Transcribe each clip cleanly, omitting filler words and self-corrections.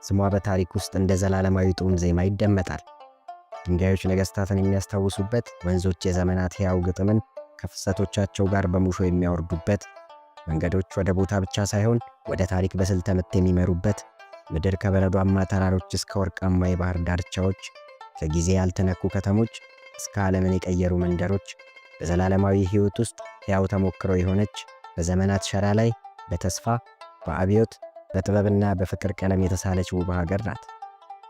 ስሟ በታሪክ ውስጥ እንደ ዘላለማዊ ጡም ዜማ ይደመጣል። ድንጋዮች ነገሥታትን የሚያስታውሱበት፣ ወንዞች የዘመናት ሕያው ግጥምን ከፍሰቶቻቸው ጋር በሙሾ የሚያወርዱበት፣ መንገዶች ወደ ቦታ ብቻ ሳይሆን ወደ ታሪክ በስልተ ምት የሚመሩበት፣ ምድር ከበረዷማ ተራሮች እስከ ወርቃማ የባህር ዳርቻዎች፣ ከጊዜ ያልተነኩ ከተሞች እስከ ዓለምን የቀየሩ መንደሮች፣ በዘላለማዊ ሕይወት ውስጥ ሕያው ተሞክሮ የሆነች፣ በዘመናት ሸራ ላይ በተስፋ በአብዮት በጥበብና በፍቅር ቀለም የተሳለች ውብ ሀገር ናት።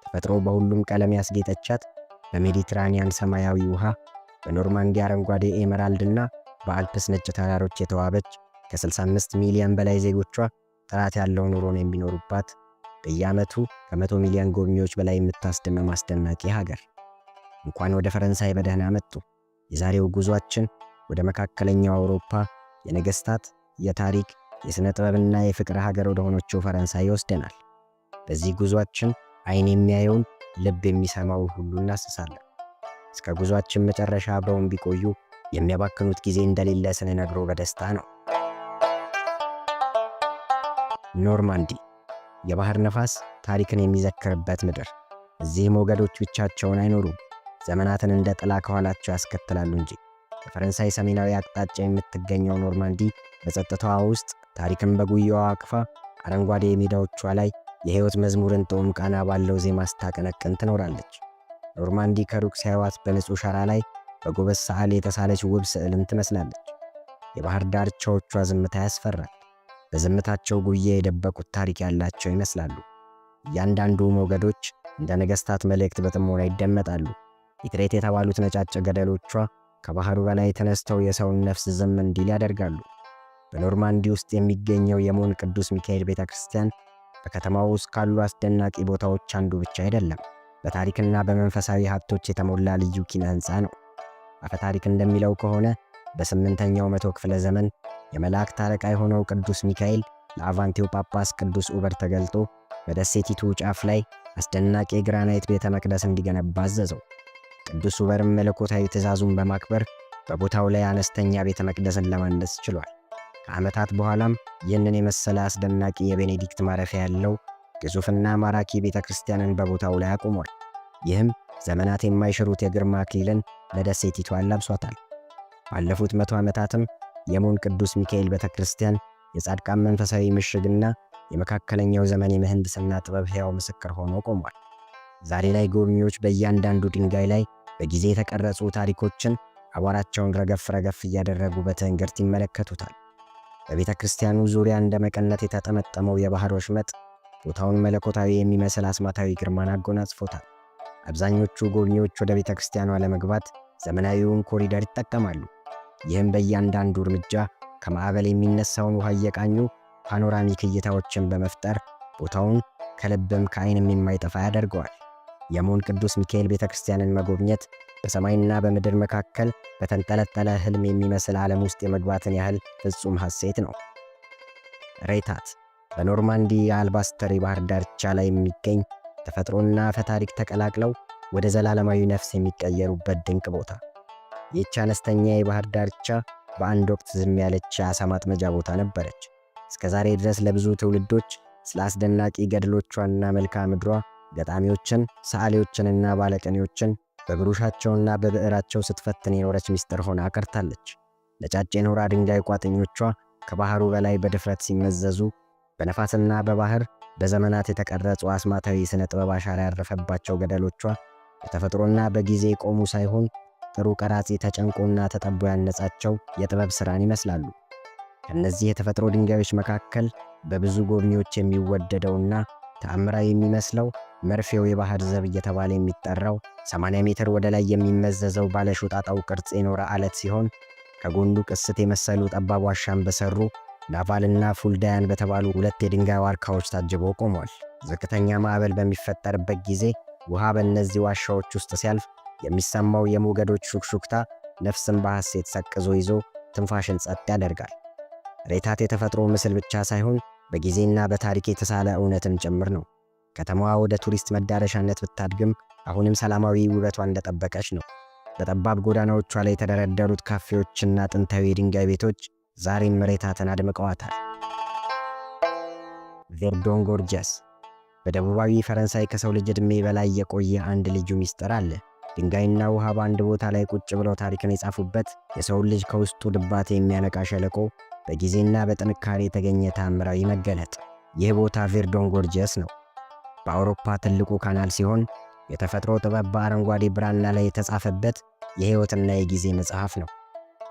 ተፈጥሮ በሁሉም ቀለም ያስጌጠቻት፣ በሜዲትራኒያን ሰማያዊ ውሃ፣ በኖርማንዲ አረንጓዴ ኤመራልድና በአልፕስ ነጭ ተራሮች የተዋበች፣ ከ65 ሚሊዮን በላይ ዜጎቿ ጥራት ያለው ኑሮን የሚኖሩባት፣ በየዓመቱ ከ100 ሚሊዮን ጎብኚዎች በላይ የምታስደምም አስደናቂ ሀገር። እንኳን ወደ ፈረንሳይ በደህና መጡ። የዛሬው ጉዟችን ወደ መካከለኛው አውሮፓ የነገሥታት የታሪክ የሥነ ጥበብና የፍቅር ሀገር ወደ ሆነችው ፈረንሳይ ይወስደናል። በዚህ ጉዟችን ዓይን የሚያየውን ልብ የሚሰማውን ሁሉ እናስሳለን። እስከ ጉዟችን መጨረሻ አብረውን ቢቆዩ የሚያባክኑት ጊዜ እንደሌለ ስንነግሮ በደስታ ነው። ኖርማንዲ፣ የባህር ነፋስ ታሪክን የሚዘክርበት ምድር። እዚህ ሞገዶች ብቻቸውን አይኖሩም፣ ዘመናትን እንደ ጥላ ከኋላቸው ያስከትላሉ እንጂ። በፈረንሳይ ሰሜናዊ አቅጣጫ የምትገኘው ኖርማንዲ በጸጥታዋ ውስጥ ታሪክን በጉያዋ አቅፋ አረንጓዴ ሜዳዎቿ ላይ የሕይወት መዝሙርን ጦም ቃና ባለው ዜማ ስታቀነቅን ትኖራለች። ኖርማንዲ ከሩቅ ሲያዩዋት በንጹሕ ሸራ ላይ በጎበዝ ሰዓሊ የተሳለች ውብ ስዕልን ትመስላለች። የባህር ዳርቻዎቿ ዝምታ ያስፈራል። በዝምታቸው ጉያ የደበቁት ታሪክ ያላቸው ይመስላሉ። እያንዳንዱ ሞገዶች እንደ ነገሥታት መልእክት በጥሞና ይደመጣሉ። ኢትሬት የተባሉት ነጫጭ ገደሎቿ ከባህሩ በላይ ተነስተው የሰውን ነፍስ ዝም እንዲል ያደርጋሉ። በኖርማንዲ ውስጥ የሚገኘው የሞን ቅዱስ ሚካኤል ቤተ ክርስቲያን በከተማው ውስጥ ካሉ አስደናቂ ቦታዎች አንዱ ብቻ አይደለም፣ በታሪክና በመንፈሳዊ ሀብቶች የተሞላ ልዩ ኪነ ሕንፃ ነው። አፈታሪክ እንደሚለው ከሆነ በ8ኛው መቶ ክፍለ ዘመን የመላእክት አለቃ የሆነው ቅዱስ ሚካኤል ለአቫንቴው ጳጳስ ቅዱስ ኡበር ተገልጦ በደሴቲቱ ጫፍ ላይ አስደናቂ የግራናይት ቤተ መቅደስ እንዲገነባ አዘዘው። ቅዱስ ኡበርም መለኮታዊ ትእዛዙን በማክበር በቦታው ላይ አነስተኛ ቤተ መቅደስን ለማነጽ ችሏል። ከዓመታት በኋላም ይህንን የመሰለ አስደናቂ የቤኔዲክት ማረፊያ ያለው ግዙፍና ማራኪ ቤተ ክርስቲያንን በቦታው ላይ አቁሟል። ይህም ዘመናት የማይሽሩት የግርማ አክሊልን ለደሴቲቱ አላብሷታል። ባለፉት 100 ዓመታትም የሞን ቅዱስ ሚካኤል ቤተ ክርስቲያን የጻድቃን መንፈሳዊ ምሽግና የመካከለኛው ዘመን የምህንድስና ጥበብ ሕያው ምስክር ሆኖ ቆሟል። ዛሬ ላይ ጎብኚዎች በእያንዳንዱ ድንጋይ ላይ በጊዜ የተቀረጹ ታሪኮችን አቧራቸውን ረገፍ ረገፍ እያደረጉ በትዕግርት ይመለከቱታል። በቤተ ክርስቲያኑ ዙሪያ እንደ መቀነት የተጠመጠመው የባህር ወሽመጥ ቦታውን መለኮታዊ የሚመስል አስማታዊ ግርማን አጎናጽፎታል። አብዛኞቹ ጎብኚዎች ወደ ቤተ ክርስቲያኗ ለመግባት ዘመናዊውን ኮሪደር ይጠቀማሉ። ይህም በእያንዳንዱ እርምጃ ከማዕበል የሚነሳውን ውሃ እየቃኙ ፓኖራሚክ እይታዎችን በመፍጠር ቦታውን ከልብም ከዓይንም የማይጠፋ ያደርገዋል። የሞን ቅዱስ ሚካኤል ቤተ ክርስቲያንን መጎብኘት በሰማይና በምድር መካከል በተንጠለጠለ ህልም የሚመስል ዓለም ውስጥ የመግባትን ያህል ፍጹም ሐሴት ነው። ሬታት፣ በኖርማንዲ የአልባስተር የባህር ዳርቻ ላይ የሚገኝ ተፈጥሮና አፈታሪክ ተቀላቅለው ወደ ዘላለማዊ ነፍስ የሚቀየሩበት ድንቅ ቦታ። ይህች አነስተኛ የባህር ዳርቻ በአንድ ወቅት ዝም ያለች የዓሣ ማጥመጃ ቦታ ነበረች። እስከ ዛሬ ድረስ ለብዙ ትውልዶች ስለ አስደናቂ ገድሎቿና መልክዓ ምድሯ ገጣሚዎችን፣ ሰዓሊዎችንና ባለቅኔዎችን በብሩሻቸውና በብዕራቸው ስትፈትን የኖረች ምስጢር ሆና ቀርታለች። ነጫጭ የኖራ ድንጋይ ቋጥኞቿ ከባህሩ በላይ በድፍረት ሲመዘዙ፣ በነፋስና በባህር በዘመናት የተቀረጹ አስማታዊ ስነ ጥበብ አሻራ ያረፈባቸው ገደሎቿ በተፈጥሮና በጊዜ ቆሙ ሳይሆን ጥሩ ቀራጺ ተጨንቆና ተጠቦ ያነጻቸው የጥበብ ሥራን ይመስላሉ። ከእነዚህ የተፈጥሮ ድንጋዮች መካከል በብዙ ጎብኚዎች የሚወደደውና ተአምራዊ የሚመስለው መርፌው የባህር ዘብ እየተባለ የሚጠራው 80 ሜትር ወደ ላይ የሚመዘዘው ባለሾጣጣው ቅርጽ የኖራ አለት ሲሆን ከጎኑ ቅስት የመሰሉ ጠባብ ዋሻን በሰሩ ላቫልና ፉልዳያን በተባሉ ሁለት የድንጋይ ዋርካዎች ታጅቦ ቆሟል። ዝቅተኛ ማዕበል በሚፈጠርበት ጊዜ ውሃ በእነዚህ ዋሻዎች ውስጥ ሲያልፍ የሚሰማው የሞገዶች ሹክሹክታ ነፍስን በሐሴት ሰቅዞ ይዞ ትንፋሽን ጸጥ ያደርጋል። ሬታት የተፈጥሮ ምስል ብቻ ሳይሆን በጊዜና በታሪክ የተሳለ እውነትም ጭምር ነው። ከተማዋ ወደ ቱሪስት መዳረሻነት ብታድግም አሁንም ሰላማዊ ውበቷ እንደጠበቀች ነው። በጠባብ ጎዳናዎቿ ላይ የተደረደሩት ካፌዎችና ጥንታዊ የድንጋይ ቤቶች ዛሬም ሬታትን አድምቀዋታል። ቬርዶን ጎርጀስ፣ በደቡባዊ ፈረንሳይ ከሰው ልጅ ዕድሜ በላይ የቆየ አንድ ልዩ ሚስጥር አለ። ድንጋይና ውሃ በአንድ ቦታ ላይ ቁጭ ብለው ታሪክን የጻፉበት የሰውን ልጅ ከውስጡ ድባቴ የሚያነቃ ሸለቆ፣ በጊዜና በጥንካሬ የተገኘ ታምራዊ መገለጥ። ይህ ቦታ ቬርዶን ጎርጂየስ ነው። በአውሮፓ ትልቁ ካናል ሲሆን የተፈጥሮ ጥበብ በአረንጓዴ ብራና ላይ የተጻፈበት የሕይወትና የጊዜ መጽሐፍ ነው።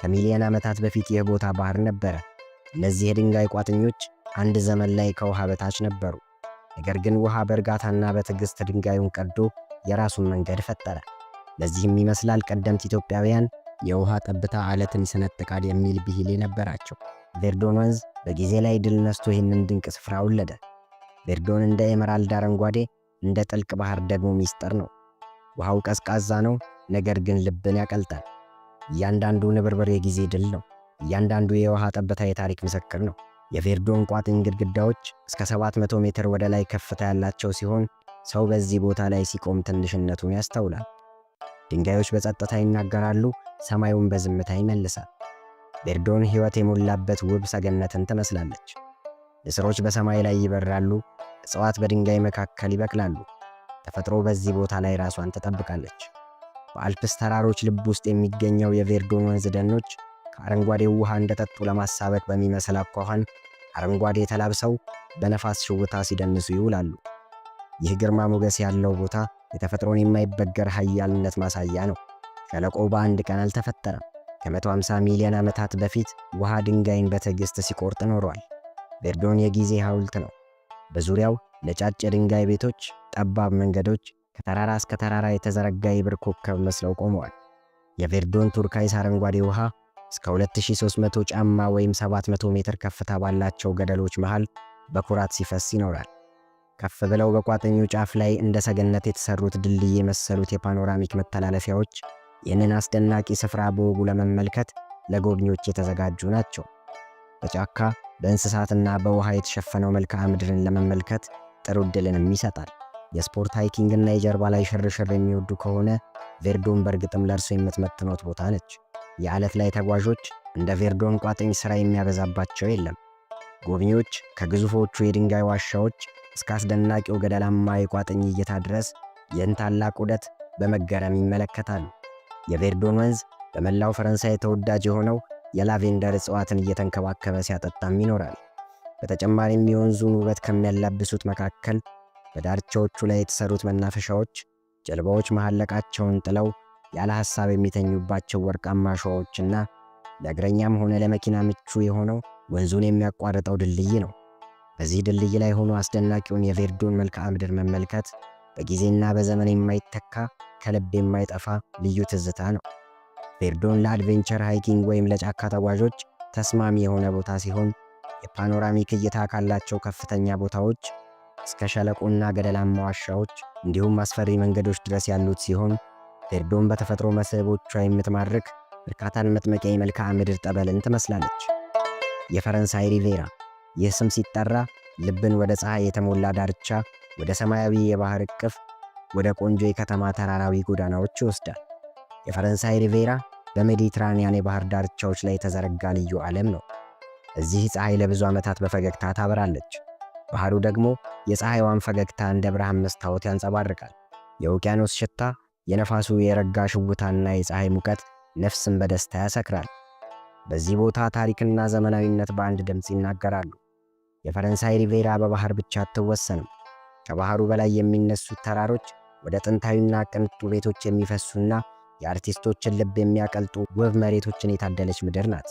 ከሚሊዮን ዓመታት በፊት ይህ ቦታ ባህር ነበረ። እነዚህ የድንጋይ ቋጥኞች አንድ ዘመን ላይ ከውሃ በታች ነበሩ። ነገር ግን ውሃ በእርጋታና በትዕግሥት ድንጋዩን ቀዶ የራሱን መንገድ ፈጠረ። ለዚህም ይመስላል ቀደምት ኢትዮጵያውያን የውሃ ጠብታ ዓለትን ይሰነጥቃል የሚል ብሂል ነበራቸው። ቬርዶን ወንዝ በጊዜ ላይ ድል ነስቶ ይህንን ድንቅ ስፍራ ወለደ። ቬርዶን እንደ ኤመራልድ አረንጓዴ፣ እንደ ጥልቅ ባህር ደግሞ ሚስጥር ነው። ውሃው ቀዝቃዛ ነው፣ ነገር ግን ልብን ያቀልጣል። እያንዳንዱ ንብርብር የጊዜ ድል ነው። እያንዳንዱ የውሃ ጠብታ የታሪክ ምስክር ነው። የቬርዶን ቋጥኝ ግድግዳዎች እስከ 700 ሜትር ወደ ላይ ከፍታ ያላቸው ሲሆን ሰው በዚህ ቦታ ላይ ሲቆም ትንሽነቱን ያስተውላል። ድንጋዮች በጸጥታ ይናገራሉ፣ ሰማዩን በዝምታ ይመልሳል። ቬርዶን ሕይወት የሞላበት ውብ ሰገነትን ትመስላለች። ንስሮች በሰማይ ላይ ይበራሉ፣ እጽዋት በድንጋይ መካከል ይበቅላሉ። ተፈጥሮ በዚህ ቦታ ላይ ራሷን ትጠብቃለች። በአልፕስ ተራሮች ልብ ውስጥ የሚገኘው የቬርዶን ወንዝ ደኖች ከአረንጓዴው ውሃ እንደጠጡ ለማሳበቅ በሚመስል አኳኋን አረንጓዴ ተላብሰው በነፋስ ሽውታ ሲደንሱ ይውላሉ። ይህ ግርማ ሞገስ ያለው ቦታ የተፈጥሮን የማይበገር ኃያልነት ማሳያ ነው። ሸለቆው በአንድ ቀን አልተፈጠረም። ከ150 ሚሊዮን ዓመታት በፊት ውሃ ድንጋይን በትዕግሥት ሲቆርጥ ኖሯል። ቬርዶን የጊዜ ሐውልት ነው። በዙሪያው ነጫጭ የድንጋይ ቤቶች፣ ጠባብ መንገዶች፣ ከተራራ እስከ ተራራ የተዘረጋ የብር ኮከብ መስለው ቆመዋል። የቬርዶን ቱርካይስ አረንጓዴ ውሃ እስከ 2300 ጫማ ወይም 700 ሜትር ከፍታ ባላቸው ገደሎች መሃል በኩራት ሲፈስ ይኖራል። ከፍ ብለው በቋጥኙ ጫፍ ላይ እንደ ሰገነት የተሰሩት ድልድይ የመሰሉት የፓኖራሚክ መተላለፊያዎች ይህንን አስደናቂ ስፍራ በወጉ ለመመልከት ለጎብኚዎች የተዘጋጁ ናቸው። በጫካ በእንስሳትና በውሃ የተሸፈነው መልክዓ ምድርን ለመመልከት ጥሩ ዕድልንም ይሰጣል። የስፖርት ሃይኪንግና የጀርባ ላይ ሽርሽር የሚወዱ ከሆነ ቬርዶን በእርግጥም ለእርሶ የምትመጥኖት ቦታ ነች። የዓለት ላይ ተጓዦች እንደ ቬርዶን ቋጥኝ ሥራ የሚያበዛባቸው የለም። ጎብኚዎች ከግዙፎቹ የድንጋይ ዋሻዎች እስከ አስደናቂው ገደላማ የቋጥኝ እይታ ድረስ ይህን ታላቅ ውደት በመገረም ይመለከታሉ። የቬርዶን ወንዝ በመላው ፈረንሳይ ተወዳጅ የሆነው የላቬንደር እጽዋትን እየተንከባከበ ሲያጠጣም ይኖራል። በተጨማሪም የወንዙን ውበት ከሚያላብሱት መካከል በዳርቻዎቹ ላይ የተሰሩት መናፈሻዎች ጀልባዎች መሐለቃቸውን ጥለው ያለ ሐሳብ የሚተኙባቸው ወርቃማ ሸዋዎችና ለእግረኛም ሆነ ለመኪና ምቹ የሆነው ወንዙን የሚያቋርጠው ድልድይ ነው። በዚህ ድልድይ ላይ ሆኖ አስደናቂውን የቬርዶን መልክዓ ምድር መመልከት በጊዜና በዘመን የማይተካ ከልብ የማይጠፋ ልዩ ትዝታ ነው። ቬርዶን ለአድቬንቸር ሃይኪንግ ወይም ለጫካ ተጓዦች ተስማሚ የሆነ ቦታ ሲሆን የፓኖራሚክ እይታ ካላቸው ከፍተኛ ቦታዎች እስከ ሸለቆና ገደላማ ዋሻዎች እንዲሁም አስፈሪ መንገዶች ድረስ ያሉት ሲሆን ቬርዶን በተፈጥሮ መስህቦቿ የምትማርክ እርካታን መጥመቂያ የመልክዓ ምድር ጠበልን ትመስላለች። የፈረንሳይ ሪቬራ ይህ ስም ሲጠራ ልብን ወደ ፀሐይ የተሞላ ዳርቻ፣ ወደ ሰማያዊ የባህር እቅፍ፣ ወደ ቆንጆ የከተማ ተራራዊ ጎዳናዎች ይወስዳል። የፈረንሳይ ሪቬራ በሜዲትራኒያን የባህር ዳርቻዎች ላይ የተዘረጋ ልዩ ዓለም ነው። እዚህ ፀሐይ ለብዙ ዓመታት በፈገግታ ታበራለች። ባህሩ ደግሞ የፀሐይዋን ፈገግታ እንደ ብርሃን መስታወት ያንጸባርቃል። የውቅያኖስ ሽታ፣ የነፋሱ የረጋ ሽውታና የፀሐይ ሙቀት ነፍስን በደስታ ያሰክራል። በዚህ ቦታ ታሪክና ዘመናዊነት በአንድ ድምፅ ይናገራሉ። የፈረንሳይ ሪቬራ በባህር ብቻ አትወሰንም። ከባህሩ በላይ የሚነሱት ተራሮች ወደ ጥንታዊና ቅንጡ ቤቶች የሚፈሱና የአርቲስቶችን ልብ የሚያቀልጡ ውብ መሬቶችን የታደለች ምድር ናት።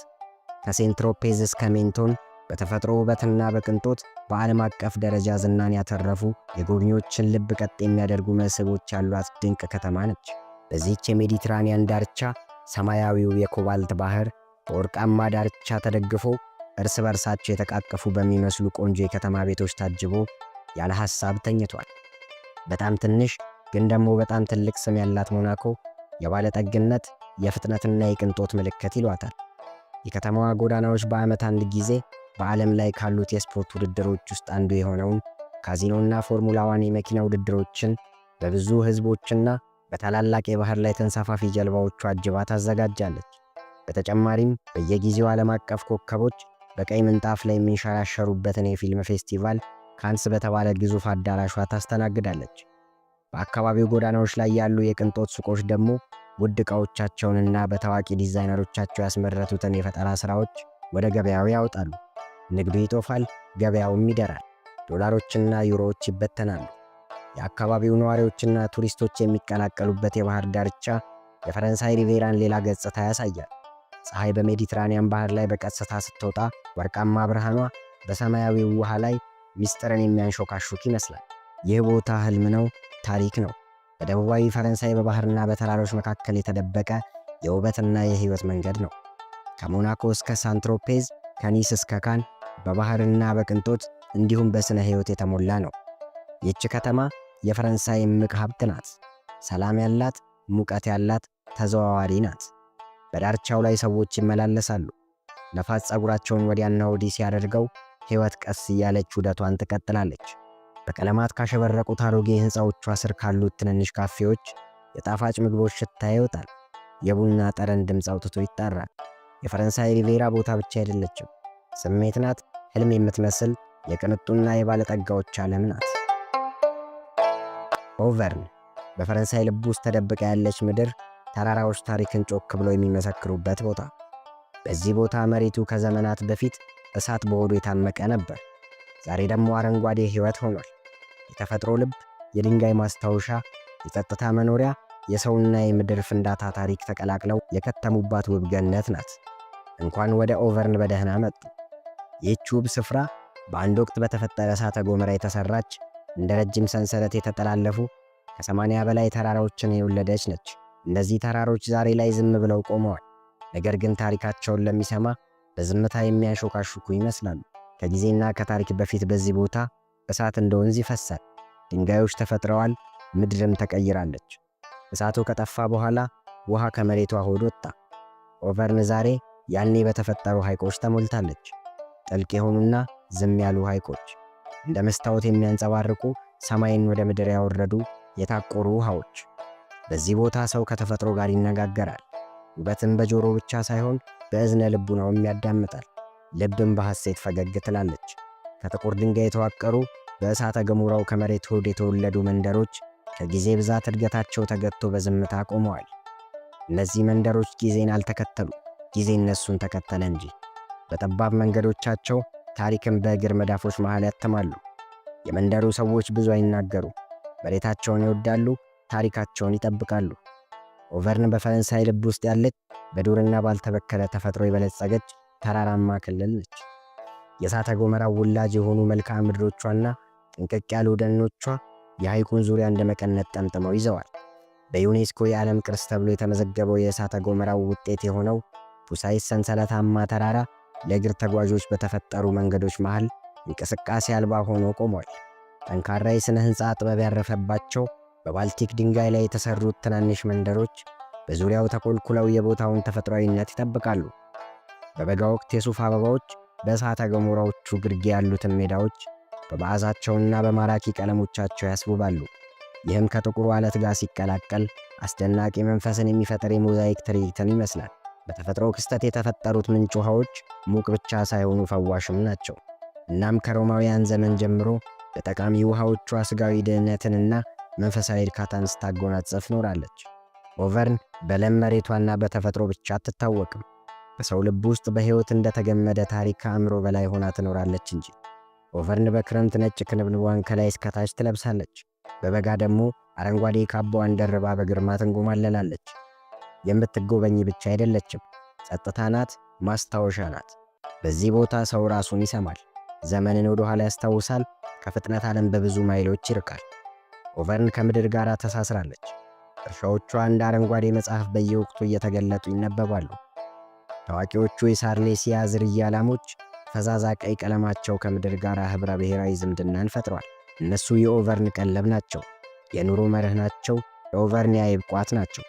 ከሴንት ትሮፔዝ እስከ ሜንቶን በተፈጥሮ ውበትና በቅንጦት በዓለም አቀፍ ደረጃ ዝናን ያተረፉ የጎብኚዎችን ልብ ቀጥ የሚያደርጉ መስህቦች ያሏት ድንቅ ከተማ ነች። በዚህች የሜዲትራኒያን ዳርቻ ሰማያዊው የኮባልት ባህር በወርቃማ ዳርቻ ተደግፎ እርስ በርሳቸው የተቃቀፉ በሚመስሉ ቆንጆ የከተማ ቤቶች ታጅቦ ያለ ሐሳብ ተኝቷል። በጣም ትንሽ ግን ደግሞ በጣም ትልቅ ስም ያላት ሞናኮ የባለጠግነት የፍጥነትና የቅንጦት ምልክት ይሏታል። የከተማዋ ጎዳናዎች በዓመት አንድ ጊዜ በዓለም ላይ ካሉት የስፖርት ውድድሮች ውስጥ አንዱ የሆነውን ካዚኖና ፎርሙላ ዋን የመኪና ውድድሮችን በብዙ ሕዝቦችና በታላላቅ የባህር ላይ ተንሳፋፊ ጀልባዎቹ አጅባ ታዘጋጃለች። በተጨማሪም በየጊዜው ዓለም አቀፍ ኮከቦች በቀይ ምንጣፍ ላይ የሚንሸራሸሩበትን የፊልም ፌስቲቫል ካንስ በተባለ ግዙፍ አዳራሿ ታስተናግዳለች። በአካባቢው ጎዳናዎች ላይ ያሉ የቅንጦት ሱቆች ደግሞ ውድ ዕቃዎቻቸውንና በታዋቂ ዲዛይነሮቻቸው ያስመረቱትን የፈጠራ ሥራዎች ወደ ገበያው ያወጣሉ። ንግዱ ይጦፋል፣ ገበያውም ይደራል። ዶላሮችና ዩሮዎች ይበተናሉ። የአካባቢው ነዋሪዎችና ቱሪስቶች የሚቀላቀሉበት የባህር ዳርቻ የፈረንሳይ ሪቬራን ሌላ ገጽታ ያሳያል። ፀሐይ በሜዲትራኒያን ባህር ላይ በቀስታ ስትወጣ ወርቃማ ብርሃኗ በሰማያዊው ውሃ ላይ ሚስጥርን የሚያንሾካሹክ ይመስላል። ይህ ቦታ ህልም ነው፣ ታሪክ ነው። በደቡባዊ ፈረንሳይ በባህርና በተራሮች መካከል የተደበቀ የውበትና የህይወት መንገድ ነው። ከሞናኮ እስከ ሳንትሮፔዝ፣ ከኒስ እስከ ካን በባህርና በቅንጦት እንዲሁም በስነ ህይወት የተሞላ ነው። ይህች ከተማ የፈረንሳይ እምቅ ሀብት ናት። ሰላም ያላት፣ ሙቀት ያላት፣ ተዘዋዋሪ ናት። በዳርቻው ላይ ሰዎች ይመላለሳሉ። ነፋስ ፀጉራቸውን ወዲያና ወዲህ ሲያደርገው ሕይወት ቀስ እያለች ውደቷን ትቀጥላለች። በቀለማት ካሸበረቁት አሮጌ ሕንፃዎቿ ስር ካሉት ትንንሽ ካፌዎች የጣፋጭ ምግቦች ሽታ ይወጣል። የቡና ጠረን ድምፅ አውጥቶ ይጣራል። የፈረንሳይ ሪቬራ ቦታ ብቻ አይደለችም፣ ስሜት ናት። ህልም የምትመስል የቅንጡና የባለጠጋዎች ዓለም ናት። ኦቨርን በፈረንሳይ ልብ ውስጥ ተደብቃ ያለች ምድር፣ ተራራዎች ታሪክን ጮክ ብለው የሚመሰክሩበት ቦታ። በዚህ ቦታ መሬቱ ከዘመናት በፊት እሳት በሆዱ የታመቀ ነበር። ዛሬ ደግሞ አረንጓዴ ሕይወት ሆኗል። የተፈጥሮ ልብ፣ የድንጋይ ማስታወሻ፣ የጸጥታ መኖሪያ፣ የሰውና የምድር ፍንዳታ ታሪክ ተቀላቅለው የከተሙባት ውብ ገነት ናት። እንኳን ወደ ኦቨርን በደህና መጡ። ይህች ውብ ስፍራ በአንድ ወቅት በተፈጠረ እሳተ ገሞራ የተሰራች፣ እንደ ረጅም ሰንሰለት የተጠላለፉ ከ80 በላይ ተራራዎችን የወለደች ነች። እነዚህ ተራሮች ዛሬ ላይ ዝም ብለው ቆመዋል። ነገር ግን ታሪካቸውን ለሚሰማ በዝምታ የሚያሾካሹኩ ይመስላሉ። ከጊዜና ከታሪክ በፊት በዚህ ቦታ እሳት እንደ ወንዝ ይፈሳል። ድንጋዮች ተፈጥረዋል፣ ምድርም ተቀይራለች። እሳቱ ከጠፋ በኋላ ውሃ ከመሬቷ ሆድ ወጣ። ኦቨርን ዛሬ ያኔ በተፈጠሩ ሐይቆች ተሞልታለች። ጥልቅ የሆኑና ዝም ያሉ ሐይቆች፣ እንደ መስታወት የሚያንጸባርቁ፣ ሰማይን ወደ ምድር ያወረዱ የታቆሩ ውሃዎች። በዚህ ቦታ ሰው ከተፈጥሮ ጋር ይነጋገራል። ውበትን በጆሮ ብቻ ሳይሆን በእዝነ ልቡናውም ያዳምጣል። ልብም በሐሴት ፈገግ ትላለች። ከጥቁር ድንጋይ የተዋቀሩ በእሳተ ገሞራው ከመሬት ሆድ የተወለዱ መንደሮች ከጊዜ ብዛት እድገታቸው ተገጥቶ በዝምታ ቆመዋል። እነዚህ መንደሮች ጊዜን አልተከተሉ፣ ጊዜ እነሱን ተከተለ እንጂ። በጠባብ መንገዶቻቸው ታሪክን በእግር መዳፎች መሃል ያተማሉ። የመንደሩ ሰዎች ብዙ አይናገሩ፣ መሬታቸውን ይወዳሉ፣ ታሪካቸውን ይጠብቃሉ። ኦቨርን በፈረንሳይ ልብ ውስጥ ያለች በዱርና ባልተበከለ ተፈጥሮ የበለጸገች ተራራማ ክልል ነች። የእሳተ ገሞራው ውላጅ የሆኑ መልክዓ ምድሮቿና ጥንቅቅ ያሉ ደኖቿ የሐይቁን ዙሪያ እንደ መቀነት ጠምጥመው ይዘዋል። በዩኔስኮ የዓለም ቅርስ ተብሎ የተመዘገበው የእሳተ ገሞራው ውጤት የሆነው ፑሳይስ ሰንሰለታማ ተራራ ለእግር ተጓዦች በተፈጠሩ መንገዶች መሃል እንቅስቃሴ አልባ ሆኖ ቆሟል። ጠንካራ የሥነ ሕንፃ ጥበብ ያረፈባቸው በባልቲክ ድንጋይ ላይ የተሰሩት ትናንሽ መንደሮች በዙሪያው ተኮልኩለው የቦታውን ተፈጥሯዊነት ይጠብቃሉ። በበጋ ወቅት የሱፍ አበባዎች በእሳተ ገሞራዎቹ ግርጌ ያሉትን ሜዳዎች በመዓዛቸውና በማራኪ ቀለሞቻቸው ያስውባሉ። ይህም ከጥቁሩ ዓለት ጋር ሲቀላቀል አስደናቂ መንፈስን የሚፈጥር የሞዛይክ ትርኢትን ይመስላል። በተፈጥሮ ክስተት የተፈጠሩት ምንጭ ውሃዎች ሙቅ ብቻ ሳይሆኑ ፈዋሽም ናቸው። እናም ከሮማውያን ዘመን ጀምሮ በጠቃሚ ውሃዎቿ ሥጋዊ ድህነትንና መንፈሳዊ እርካታን ስታጎናጸፍ ኖራለች። ኦቨርን በለም መሬቷና በተፈጥሮ ብቻ አትታወቅም። በሰው ልብ ውስጥ በሕይወት እንደተገመደ ታሪክ ከአእምሮ በላይ ሆና ትኖራለች እንጂ። ኦቨርን በክረምት ነጭ ክንብንቧን ከላይ እስከታች ትለብሳለች። በበጋ ደግሞ አረንጓዴ ካባዋን ደርባ በግርማ ትንጎማለላለች። የምትጎበኝ ብቻ አይደለችም፣ ጸጥታ ናት፣ ማስታወሻ ናት። በዚህ ቦታ ሰው ራሱን ይሰማል፣ ዘመንን ወደ ኋላ ያስታውሳል፣ ከፍጥነት ዓለም በብዙ ማይሎች ይርቃል። ኦቨርን ከምድር ጋር ተሳስራለች። እርሻዎቿ እንደ አረንጓዴ መጽሐፍ በየወቅቱ እየተገለጡ ይነበባሉ። ታዋቂዎቹ የሳርኔሲያ ዝርያ ላሞች ፈዛዛ ቀይ ቀለማቸው ከምድር ጋር ኅብረ ብሔራዊ ዝምድናን ፈጥሯል። እነሱ የኦቨርን ቀለብ ናቸው፣ የኑሮ መርህ ናቸው፣ የኦቨርን የአይብ ቋት ናቸው።